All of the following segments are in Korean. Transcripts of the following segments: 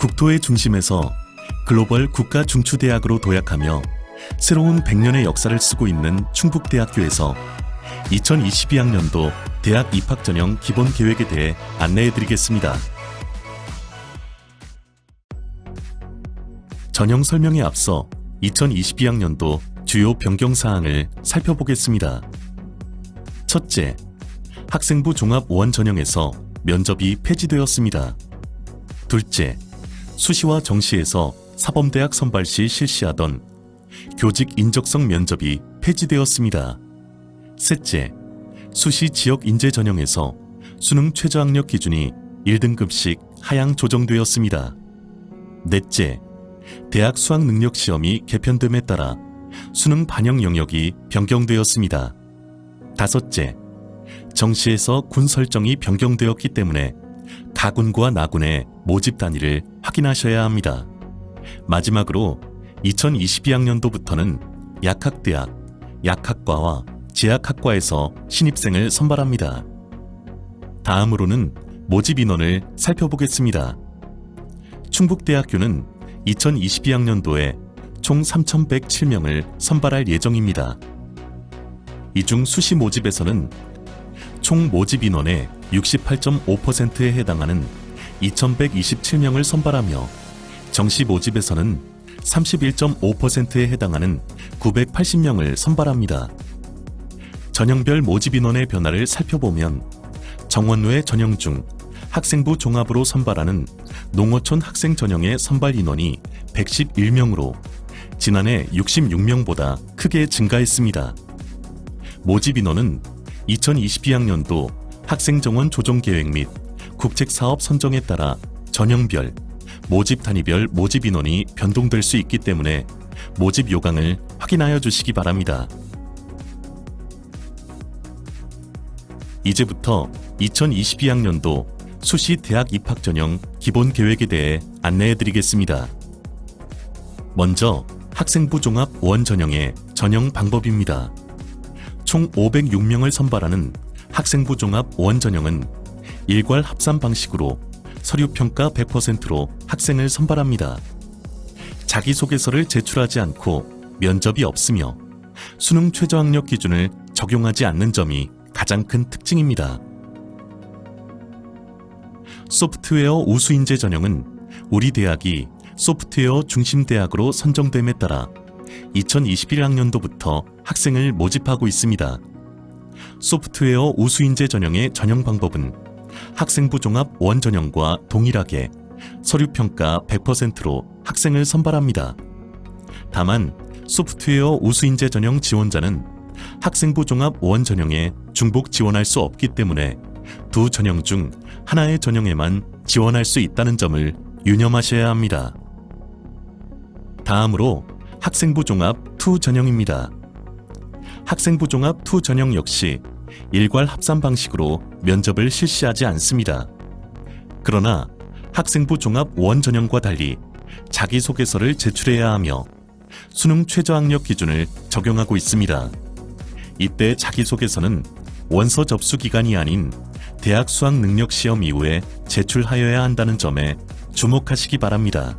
국토의 중심에서 글로벌 국가 중추대학으로 도약하며 새로운 100년의 역사를 쓰고 있는 충북대학교에서 2022학년도 대학 입학 전형 기본 계획에 대해 안내해드리겠습니다. 전형 설명에 앞서 2022학년도 주요 변경 사항을 살펴보겠습니다. 첫째, 학생부 종합 5원 전형에서 면접이 폐지되었습니다. 둘째, 수시와 정시에서 사범대학 선발 시 실시하던 교직 인적성 면접이 폐지되었습니다. 셋째, 수시 지역 인재 전형에서 수능 최저학력 기준이 1등급씩 하향 조정되었습니다. 넷째, 대학 수학 능력 시험이 개편됨에 따라 수능 반영 영역이 변경되었습니다. 다섯째, 정시에서 군 설정이 변경되었기 때문에 가군과 나군의 모집 단위를 확인하셔야 합니다. 마지막으로 2022학년도부터는 약학대학, 약학과와 제약학과에서 신입생을 선발합니다. 다음으로는 모집 인원을 살펴보겠습니다. 충북대학교는 2022학년도에 총 3,107명을 선발할 예정입니다. 이 중 수시 모집에서는 총 모집 인원의 68.5%에 해당하는 2,127명을 선발하며 정시 모집에서는 31.5%에 해당하는 980명을 선발합니다. 전형별 모집 인원의 변화를 살펴보면 정원외 전형 중 학생부 종합으로 선발하는 농어촌 학생 전형의 선발 인원이 111명으로 지난해 66명보다 크게 증가했습니다. 모집 인원은 2022학년도 학생정원 조정계획 및 국책사업 선정에 따라 전형별, 모집 단위별 모집 인원이 변동될 수 있기 때문에 모집 요강을 확인하여 주시기 바랍니다. 이제부터 2022학년도 수시 대학 입학 전형 기본 계획에 대해 안내해 드리겠습니다. 먼저 학생부 종합 5원 전형의 전형 방법입니다. 총 506명을 선발하는 학생부 종합 5원 전형은 일괄 합산 방식으로 서류평가 100%로 학생을 선발합니다. 자기소개서를 제출하지 않고 면접이 없으며 수능 최저학력 기준을 적용하지 않는 점이 가장 큰 특징입니다. 소프트웨어 우수인재 전형은 우리 대학이 소프트웨어 중심 대학으로 선정됨에 따라 2021학년도부터 학생을 모집하고 있습니다. 소프트웨어 우수인재 전형의 전형 방법은 학생부 종합 5원 전형과 동일하게 서류평가 100%로 학생을 선발합니다. 다만 소프트웨어 우수인재 전형 지원자는 학생부 종합 5원 전형에 중복 지원할 수 없기 때문에 두 전형 중 하나의 전형에만 지원할 수 있다는 점을 유념하셔야 합니다. 다음으로 학생부 종합 2 전형입니다. 학생부 종합 2 전형 역시 일괄 합산 방식으로 면접을 실시하지 않습니다. 그러나 학생부 종합 5원 전형과 달리 자기소개서를 제출해야 하며 수능 최저학력 기준을 적용하고 있습니다. 이때 자기소개서는 원서 접수 기간이 아닌 대학 수학 능력 시험 이후에 제출하여야 한다는 점에 주목하시기 바랍니다.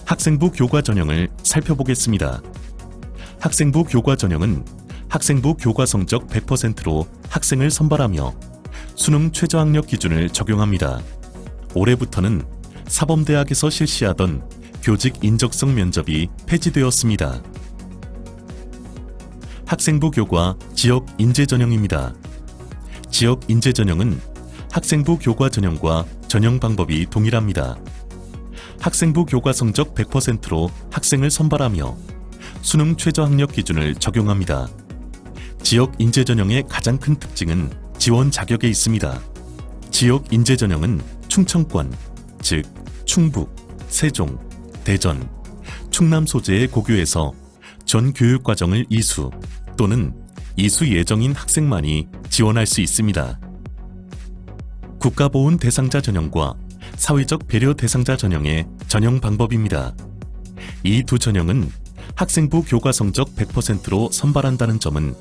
학생부 교과 전형을 살펴보겠습니다. 학생부 교과 전형은 학생부 교과 성적 100%로 학생을 선발하며 수능 최저학력 기준을 적용합니다. 올해부터는 사범대학에서 실시하던 교직 인적성 면접이 폐지되었습니다. 학생부 교과 지역 인재 전형입니다. 지역 인재 전형은 학생부 교과 전형과 전형 방법이 동일합니다. 학생부 교과 성적 100%로 학생을 선발하며 수능 최저학력 기준을 적용합니다. 지역 인재 전형의 가장 큰 특징은 지원 자격에 있습니다. 지역 인재 전형은 충청권, 즉 충북, 세종, 대전, 충남 소재의 고교에서 전 교육과정을 이수 또는 이수 예정인 학생만이 지원할 수 있습니다. 국가보훈 대상자 전형과 사회적 배려 대상자 전형의 전형 방법입니다. 이 두 전형은 학생부 교과 성적 100%로 선발한다는 점은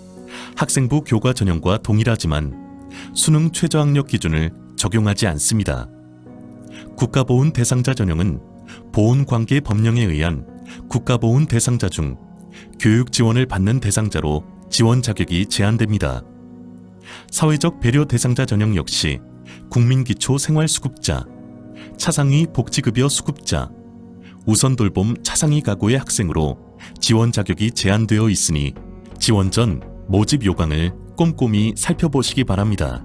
학생부 교과 전형과 동일하지만 수능 최저학력 기준을 적용하지 않습니다. 국가보훈 대상자 전형은 보훈관계 법령에 의한 국가보훈 대상자 중 교육 지원을 받는 대상자로 지원 자격이 제한됩니다. 사회적 배려 대상자 전형 역시 국민기초 생활수급자, 차상위 복지급여 수급자, 우선돌봄 차상위 가구의 학생으로 지원 자격이 제한되어 있으니 지원 전 모집 요강을 꼼꼼히 살펴보시기 바랍니다.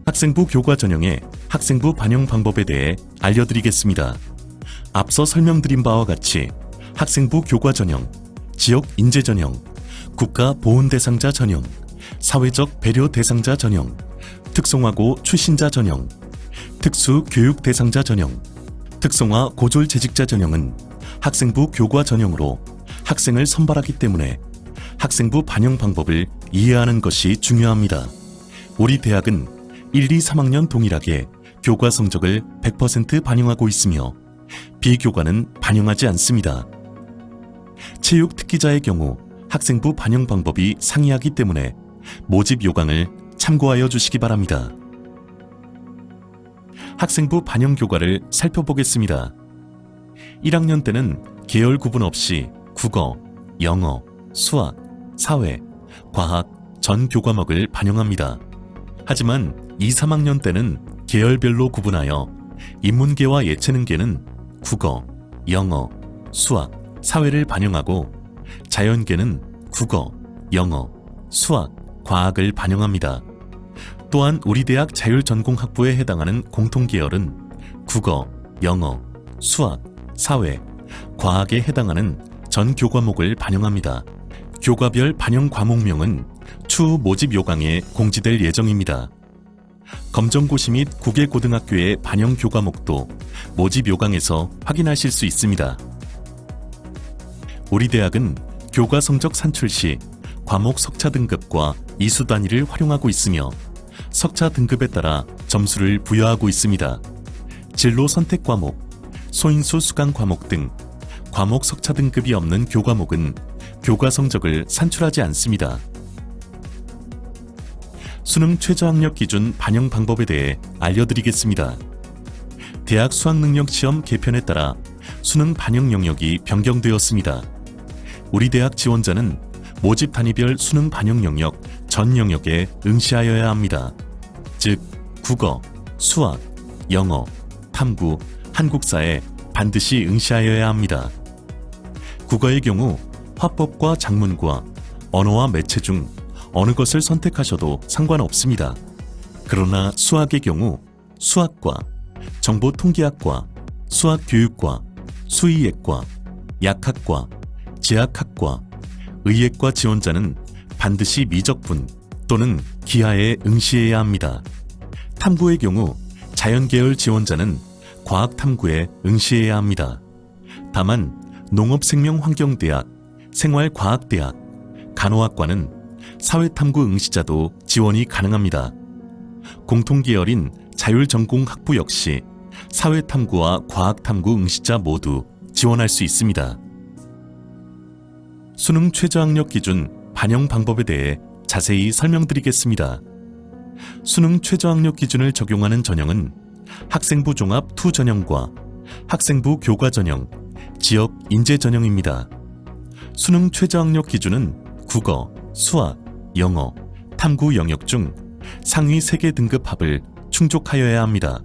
학생부 교과 전형의 학생부 반영 방법에 대해 알려드리겠습니다. 앞서 설명드린 바와 같이 학생부 교과 전형, 지역 인재 전형, 국가 보훈 대상자 전형, 사회적 배려 대상자 전형, 특성화고 출신자 전형, 특수 교육 대상자 전형, 특성화 고졸 재직자 전형은 학생부 교과 전형으로 학생을 선발하기 때문에 학생부 반영 방법을 이해하는 것이 중요합니다. 우리 대학은 1, 2, 3학년 동일하게 교과 성적을 100% 반영하고 있으며 비교과는 반영하지 않습니다. 체육 특기자의 경우 학생부 반영 방법이 상이하기 때문에 모집 요강을 참고하여 주시기 바랍니다. 학생부 반영 교과를 살펴보겠습니다. 1학년 때는 계열 구분 없이 국어, 영어, 수학, 사회, 과학 전 교과목을 반영합니다. 하지만 2, 3학년 때는 계열별로 구분하여 인문계와 예체능계는 국어, 영어, 수학, 사회를 반영하고 자연계는 국어, 영어, 수학, 과학을 반영합니다. 또한 우리 대학 자율전공학부에 해당하는 공통계열은 국어, 영어, 수학, 사회, 과학에 해당하는 전 교과목을 반영합니다. 교과별 반영 과목명은 추후 모집 요강에 공지될 예정입니다. 검정고시 및 국외고등학교의 반영 교과목도 모집 요강에서 확인하실 수 있습니다. 우리 대학은 교과 성적 산출 시 과목 석차 등급과 이수 단위를 활용하고 있으며 석차 등급에 따라 점수를 부여하고 있습니다. 진로 선택 과목, 소인수 수강 과목 등 과목 석차 등급이 없는 교과목은 교과 성적을 산출하지 않습니다. 수능 최저학력 기준 반영 방법에 대해 알려드리겠습니다. 대학 수학능력시험 개편에 따라 수능 반영 영역이 변경되었습니다. 우리 대학 지원자는 모집 단위별 수능 반영 영역 전 영역에 응시하여야 합니다. 즉, 국어, 수학, 영어, 탐구, 한국사에 반드시 응시하여야 합니다. 국어의 경우 화법과 작문과 언어와 매체 중 어느 것을 선택하셔도 상관없습니다. 그러나 수학의 경우 수학과, 정보통계학과, 수학교육과, 수의예과, 약학과, 제약학과, 의예과 지원자는 반드시 미적분 또는 기하에 응시해야 합니다. 탐구의 경우 자연계열 지원자는 과학탐구에 응시해야 합니다. 다만 농업생명환경대학, 생활과학대학, 간호학과는 사회탐구 응시자도 지원이 가능합니다. 공통계열인 자율전공학부 역시 사회탐구와 과학탐구 응시자 모두 지원할 수 있습니다. 수능 최저학력 기준 반영 방법에 대해 자세히 설명드리겠습니다. 수능 최저학력 기준을 적용하는 전형은 학생부 종합 투 전형과 학생부 교과 전형, 지역 인재 전형입니다. 수능 최저학력 기준은 국어, 수학, 영어, 탐구 영역 중 상위 3개 등급 합을 충족하여야 합니다.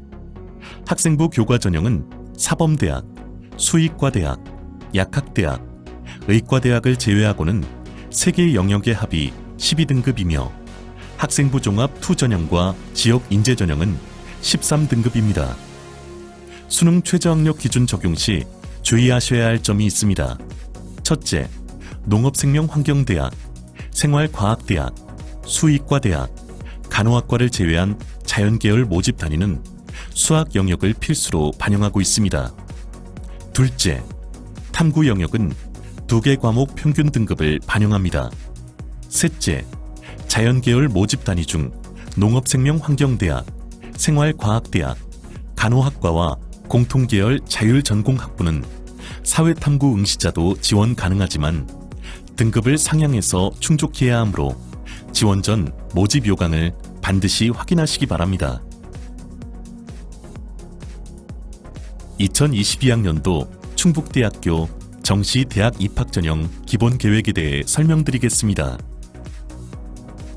학생부 교과 전형은 사범대학, 수의과대학, 약학대학, 의과대학을 제외하고는 3개 영역의 합이 12등급이며 학생부 종합 투 전형과 지역 인재 전형은 13등급입니다. 수능 최저학력 기준 적용 시 주의하셔야 할 점이 있습니다. 첫째, 농업생명환경대학, 생활과학대학, 수의과대학, 간호학과를 제외한 자연계열 모집 단위는 수학 영역을 필수로 반영하고 있습니다. 둘째, 탐구 영역은 2개 과목 평균 등급을 반영합니다. 셋째, 자연계열 모집 단위 중 농업생명환경대학, 생활과학대학, 간호학과와 공통계열 자율전공학부는 사회탐구 응시자도 지원 가능하지만 등급을 상향해서 충족해야 하므로 지원 전 모집 요강을 반드시 확인하시기 바랍니다. 2022학년도 충북대학교 정시 대학 입학 전형 기본 계획에 대해 설명드리겠습니다.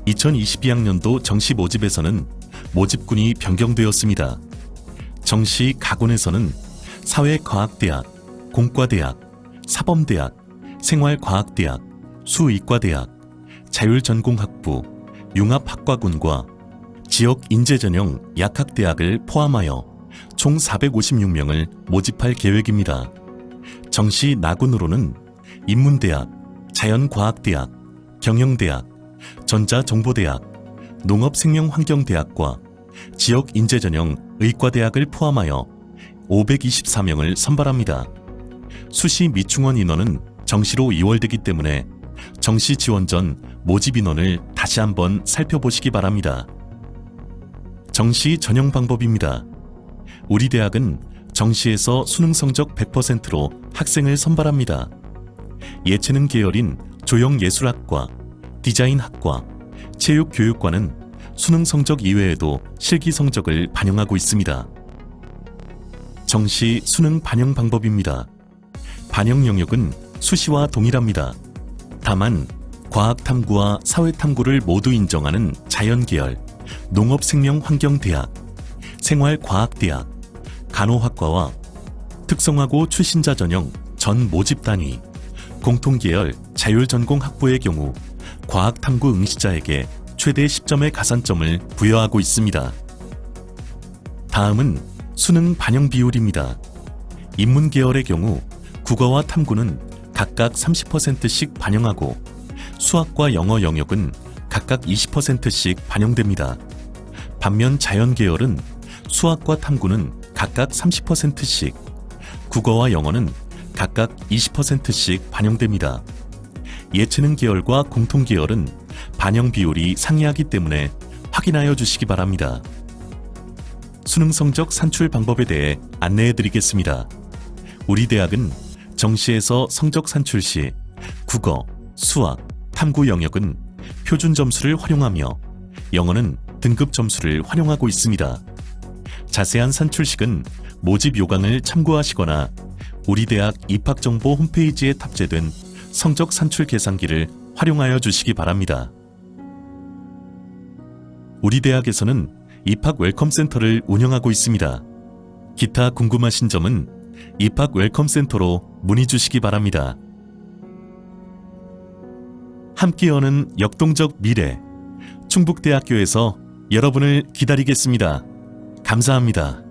2022학년도 정시 모집에서는 모집군이 변경되었습니다. 정시 가군에서는 사회과학대학, 공과대학, 사범대학, 생활과학대학, 수의과대학, 자율전공학부, 융합학과군과 지역 인재전형 약학대학을 포함하여 총 456명을 모집할 계획입니다. 정시 나군으로는 인문대학, 자연과학대학, 경영대학, 전자정보대학, 농업생명환경대학과 지역 인재전형 의과대학을 포함하여 524명을 선발합니다. 수시 미충원 인원은 정시로 이월되기 때문에 정시 지원 전 모집 인원을 다시 한번 살펴보시기 바랍니다. 정시 전형 방법입니다. 우리 대학은 정시에서 수능 성적 100%로 학생을 선발합니다. 예체능 계열인 조형예술학과, 디자인학과, 체육교육과는 수능 성적 이외에도 실기 성적을 반영하고 있습니다. 정시 수능 반영 방법입니다. 반영 영역은 수시와 동일합니다. 다만 과학탐구와 사회탐구를 모두 인정하는 자연계열, 농업생명환경대학, 생활과학대학, 간호학과와 특성화고 출신자 전형 전 모집 단위, 공통계열 자율전공학부의 경우 과학탐구 응시자에게 최대 10점의 가산점을 부여하고 있습니다. 다음은 수능 반영 비율입니다. 인문계열의 경우 국어와 탐구는 각각 30%씩 반영하고 수학과 영어 영역은 각각 20%씩 반영됩니다. 반면 자연계열은 수학과 탐구는 각각 30%씩, 국어와 영어는 각각 20%씩 반영됩니다. 예체능 계열과 공통 계열은 반영 비율이 상이하기 때문에 확인하여 주시기 바랍니다. 수능 성적 산출 방법에 대해 안내해 드리겠습니다. 우리 대학은 정시에서 성적 산출 시 국어, 수학, 탐구 영역은 표준 점수를 활용하며 영어는 등급 점수를 활용하고 있습니다. 자세한 산출식은 모집 요강을 참고하시거나 우리 대학 입학정보 홈페이지에 탑재된 성적 산출 계산기를 활용하여 주시기 바랍니다. 우리 대학에서는 입학 웰컴 센터를 운영하고 있습니다. 기타 궁금하신 점은 입학 웰컴 센터로 문의 주시기 바랍니다. 함께 여는 역동적 미래, 충북대학교에서 여러분을 기다리겠습니다. 감사합니다.